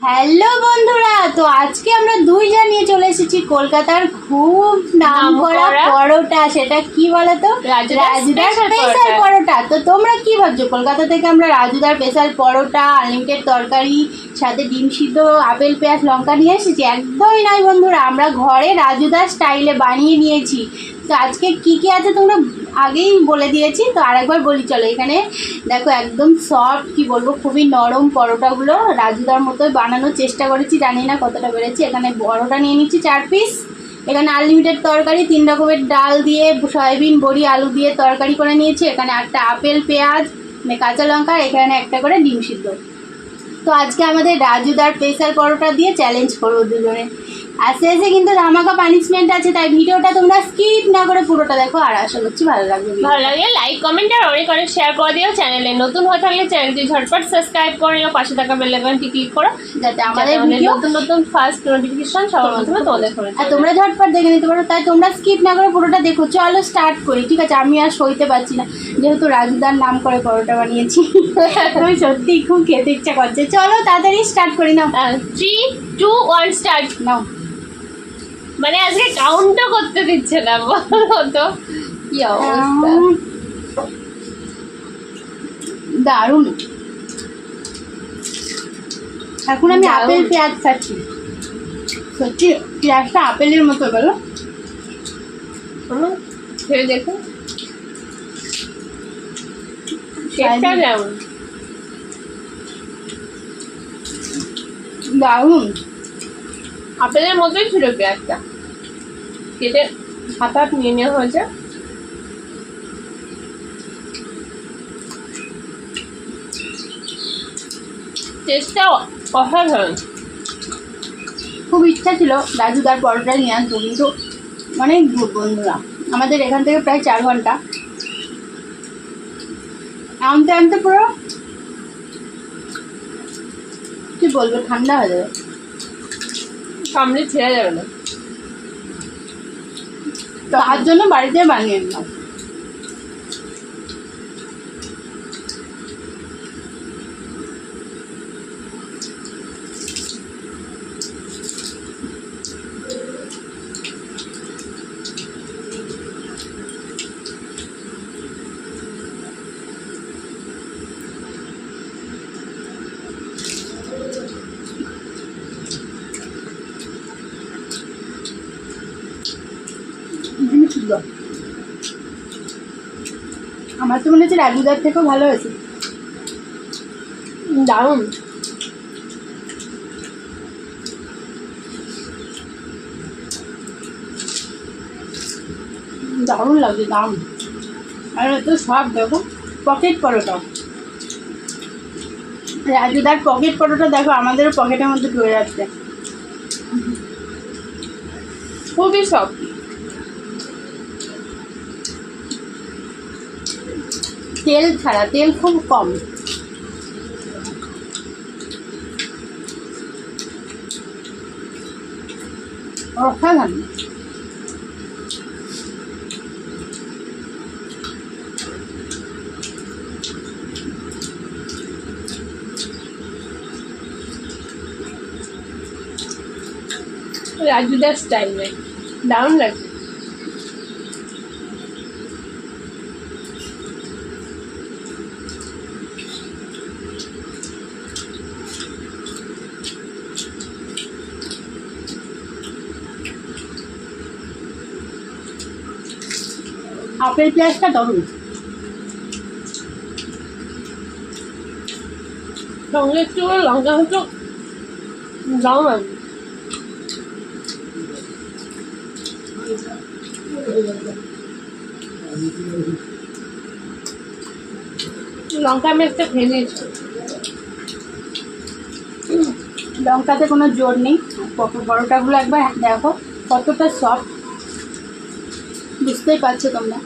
Hello বন্ধুরা, তো আজকে আমরা দুইজন নিয়ে চলে এসেছি কলকাতার খুব নামকরা পরোটা। সেটা কি বলতো? রাজুদার স্পেশাল পরোটা। তো তোমরা কি ভাবছো? কলকাতা থেকে আমরা রাজুদার স্পেশাল পরোটা, আনলিমিটেড তরকারি, সাথে ডিম সিদ্ধ, আপেল পেঁয়াজ লঙ্কা নিয়ে এসেছি? একদমই নয় বন্ধুরা, আমরা ঘরে রাজুদার স্টাইলে বানিয়ে নিয়েছি। তো আজকে কি কি আছে তোমরা আগেই বলে দিয়েছি, তো আরেকবার বলি চলো। এখানে দেখো একদম সফট, কি বলবো, খুবই নরম পরোটাগুলো রাজুদার মতোই বানানোর চেষ্টা করেছি, জানি না কতটা বেড়েছি। এখানে পরোটা নিয়ে নিচ্ছি 4 পিস। এখানে আনলিমিটেড তরকারি 3 রকমের ডাল দিয়ে, সয়াবিন বড়ি আলু দিয়ে তরকারি করে নিয়েছি। এখানে একটা আপেল পেঁয়াজ, কাঁচা লঙ্কা, এখানে একটা করে ডিম সিদ্ধ। তো আজকে আমাদের রাজুদার স্পেশাল পরোটা দিয়ে চ্যালেঞ্জ করবো দুজনে। আর শেষে কিন্তু ধামাকা পানিশমেন্ট আছে, তাই ভিডিওটা তোমরা স্কিপ না করে পুরোটা দেখো, আর আশা করছি ভালো লাগবে। ভালো লাগলে লাইক কমেন্ট আর অনেক অনেক শেয়ার করে দিও। চ্যানেলে নতুন হয়ে থাকলে চ্যানেলটি ঝটপট সাবস্ক্রাইব করে নিও, পাশে থাকা বেল আইকনটি ক্লিক করো যাতে আমাদের নতুন নতুন ফার্স্ট নোটিফিকেশন সবার প্রথমে তোমাদের ফোনে আর তোমরা ঝটপট দেখে নিতে পারো। তাই তোমরা স্কিপ না করে পুরোটা দেখো। চলো স্টার্ট করি, ঠিক আছে? আমি আর সইতে পারছি না, যেহেতু রাজুদার নাম করে পরোটা বানিয়েছি। তুমি সত্যি খুব খেতে ইচ্ছা করছে। চলো তাড়াতাড়ি স্টার্ট করি না। 3, 2, 1 স্টার্ট। নাও। মানে আজকে কাউন্টও করতে দিচ্ছে না, বলো তো কি অবস্থা। দারুণ। এখন আমি আপেল পেঁয়াজ খাচ্ছি, সত্যি পেঁয়াজটা আপেলের মতো, বলো? খেয়ে দেখো শেকটা কেমন। দারুণ। আপেলের মতোই ছিল পেঁয়াজটা, কেটে হাত হাত নিয়ে নেওয়া হয়েছে। টেস্টটা অসাধারণ। খুব ইচ্ছা ছিল রাজুদার পরোটা নিয়ে আসবো, কিন্তু অনেক দূর বন্ধুরা, আমাদের এখান থেকে প্রায় 4 ঘন্টা আনতে আনতে পুরো কি বলবো, ঠান্ডা হয়ে যাবে, সামনে ছেড়ে যাবে না। তার জন্য বাড়িতে বানিয়ে নিলাম। আমার তো মনে হচ্ছে রাজুদার থেকেও ভালো হয়েছে। দারুণ। দারুণ লাগছে, দারুণ। আর তো সব দেখো পকেট পরোটা, রাজুদার পকেট পরোটা দেখো, আমাদেরও পকেটের মধ্যে ঢুকে যাচ্ছে। খুবই সব। তেল ছাড়া, তেল খুব কম। অসাধারণ। রাজুদার স্টাইলে দারুণ লাগছে। আপেল পেঁয়াজটা দারুণ। সঙ্গে একটু করে লঙ্কা হতো দারুণ লাগবে। লঙ্কা আমি একটা খেয়ে নিয়েছি। লঙ্কাতে কোনো জোর নেই। পরোটাগুলো একবার দেখো কতটা সফট, বুঝতেই পারছো তোমরা।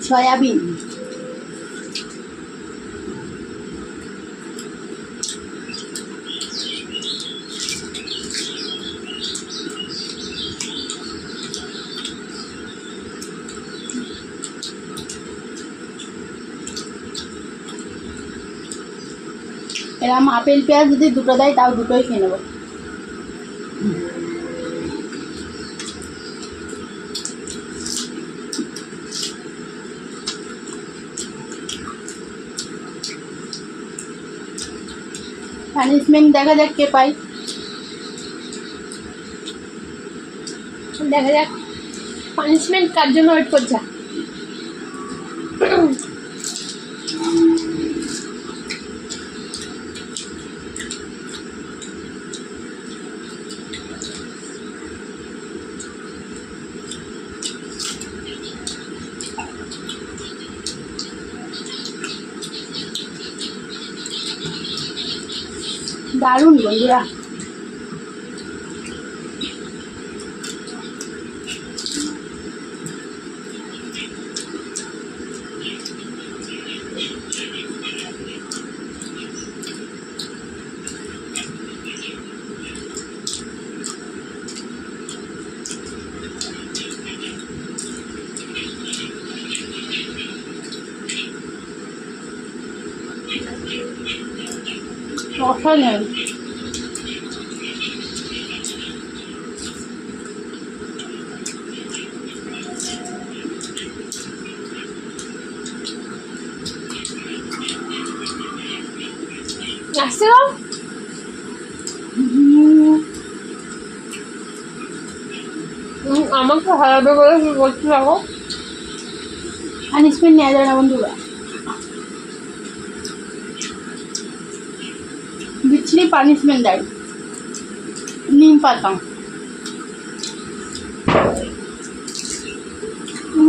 সয়াবিন, এরকম আপেল পেঁয়াজ যদি দুটো দেয় তাও দুটোই খেয়ে নেবো। পানিশমেন্ট দেখা যাক কে পাই। দেখা যাক পানিশমেন্ট কার জন্য ওয়েট করছে। দারুণ বন্ধুরা। অসাধারণ। আসছে গো। আমাকে হারাবে বলে কি করতে থাকো। পানিশমেন্ট নেওয়া যাবে না বন্ধুরা, বিচ্ছিরি পানিশমেন্ট দেয়। নিম পাতা,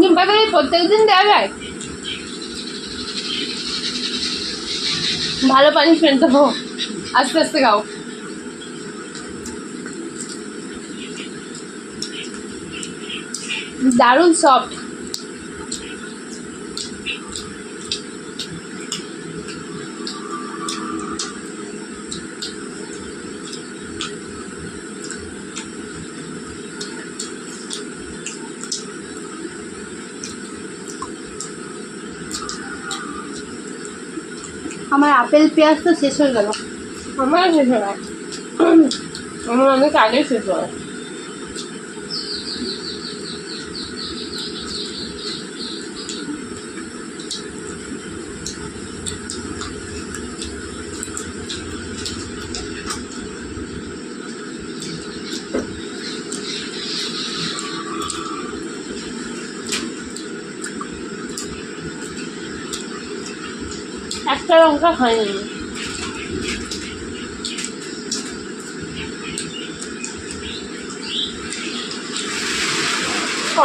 নিম পাতা প্রত্যেকদিন দেওয়া যায়? ভালো পানিশমেন্ট তো, আস্তে আস্তে খাও। দারুণ সফট। আমার আপেল পেঁয়াজ তো শেষ হয়ে গেল। আমার শেষ হয়, আমার অনেক আগে শেষ হয়। একটা লঙ্কা খাইনি।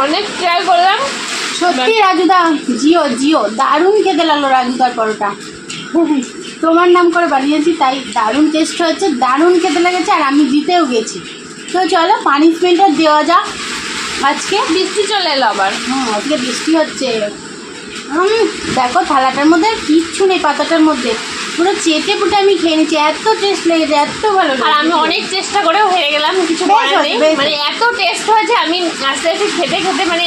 অনেক ট্রাই করলাম। সত্যি রাজুদা, জিও জিও, দারুণ খেতে লাগলো রাজুদার পরোটা। তোমার নাম করে বানিয়েছি তাই দারুণ টেস্ট হয়েছে, দারুণ খেতে লেগেছে, আর আমি জিতেও গেছি। তো চলো পানিশমেন্টটা দেওয়া যাক। আজকে বৃষ্টি চলে এলো আবার। আজকে বৃষ্টি হচ্ছে। দেখো থালাটার মধ্যে আর কিচ্ছু নেই, পাতাটার মধ্যে পুরো চেটে পুটে আমি খেয়ে নিচ্ছি, এত টেস্ট লেগেছে, এত ভালো আর আমি অনেক চেষ্টা করেও হেরে গেলাম, কিছু করার নেই। মানে এত টেস্ট হয়েছে, আমি আস্তে আস্তে খেতে খেতে মানে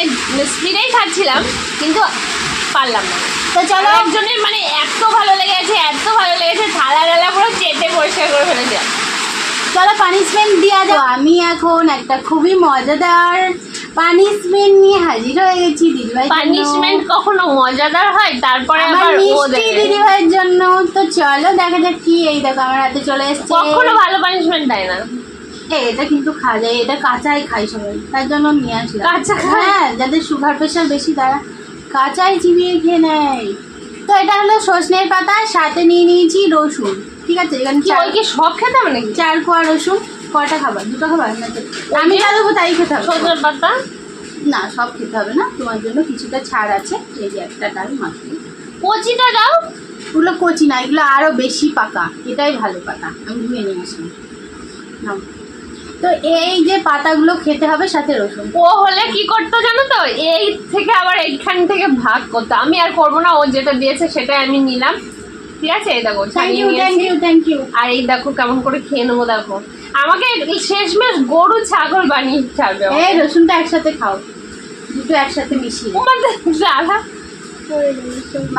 স্পিডেই খাচ্ছিলাম, কিন্তু পারলাম না। তো চলো একজনের মানে এত ভালো লেগেছে, এত ভালো লেগেছে, থালা ডালা পুরো চেটে পরিষ্কার করে ফেলেছিলাম। চলো পানিশমেন্ট দেওয়া যাক। আমি এখন একটা খুবই মজাদার পানিশমেন্ট নিয়ে হাজির হয়ে গেছি দিদিভাই। পানিশমেন্ট কখনো মজাদার হয়? তারপরে আমার আবার ও মিষ্টি দেয়। দিদিভাইয়ের জন্য। তো চলো দেখা যাক কি। এই দেখো আমার হাতে চলে এসেছে। কখনো ভালো পানিশমেন্ট দেয় না। এটা কিন্তু খাওয়া যায়, এটা কাঁচাই খাই সবাই, তার জন্য নিয়ে আসলাম। কাঁচা খায়? হ্যাঁ, যাদের সুগার প্রেশার বেশি তারা কাঁচাই চিবিয়ে খেয়ে নেয়। তো এটা হলো সজনের পাতা, সাথে নিয়ে নিয়েছি রসুন। ঠিক আছে, এখানে কি ওই কি সব খেতে হবে নাকি? 4 কোয়া রসুন। কটা খাবার? 2টো খাবার না? আমি যা দেবো তাই খেতে হবে। সজনের পাতা না, সব খেতে হবে না, তোমার জন্য কিছুটা ছাড় আছে। এই যে একটা ডাল মাখিয়ে। কচিটা দাও। এগুলো কচি না, এগুলো আরো বেশি পাকা, এটাই ভালো পাতা। আমি ধুয়ে নিয়ে আসলাম। নাও। তো এই যে পাতাগুলো খেতে হবে সাথে রসুন। ও হলে কি করতো জানো তো, এই থেকে আবার এইখান থেকে ভাগ করতো। আমি আর করবো না, ও যেটা দিয়েছে সেটাই আমি নিলাম। ঠিক আছে, এই দেখো থ্যাংক ছাড়িয়ে ইউ থ্যাংক নিয়েছি। You thank you. আর এই দেখো কেমন করে খেয়ে নেবো। দেখো আমাকে শেষমেশ গরু ছাগল বানিয়ে ছাড়বে। এই রসুনটা একসাথে খাও, দুটো একসাথে মিশিয়ে দাদা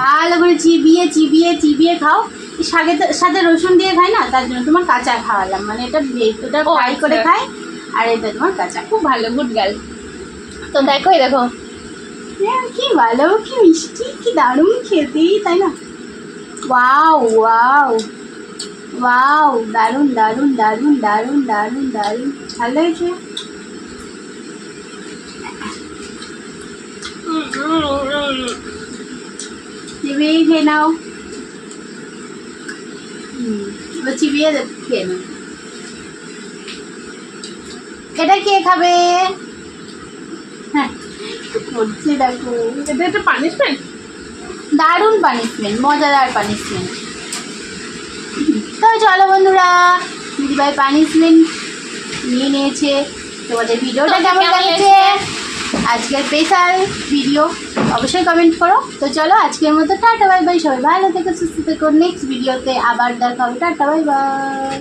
ভালো করে চিবিয়ে চিবিয়ে চিবিয়ে খাও। শাকের সাথে রসুন দিয়ে খায় না, তার জন্য তোমার কাঁচা খাওয়ালাম, মানে এটা ওটা ও, ফ্রাই করে আচ্ছা। খায় আর এটা তোমার কাঁচা। খুব ভালো, গুড গার্ল। তো দেখো এই দেখো কি ভালো, কি মিষ্টি, কি দারুণ খেতে, তাই না? ওয়াও ওয়াও ওয়াও, দারুণ দারুণ দারুণ দারুণ দারুণ দারুণ, ভালো হয়েছে। চিবিয়ে খেয়ে নাও, চিবিয়ে খেয়ে নাও। এটা কে খাবে? হ্যাঁ বলছি, দেখো এটা একটা পানিশমেন্ট। দারুণ পানিশমেন্ট, মজাদার পানিশমেন্ট। তো চলো বন্ধুরা, দিদিভাই পানিশমেন্ট নিয়ে নিয়েছে। তোমাদের ভিডিওটা কেমন লাগছে, আজকের স্পেশাল ভিডিও অবশ্যই কমেন্ট করো। তো চলো আজকের মতো টাটা বাই বাই, সবাই ভালো থেকো, সুস্থ থেকো, নেক্সট ভিডিওতে আবার দেখা হবে, টাটা বাই বাই।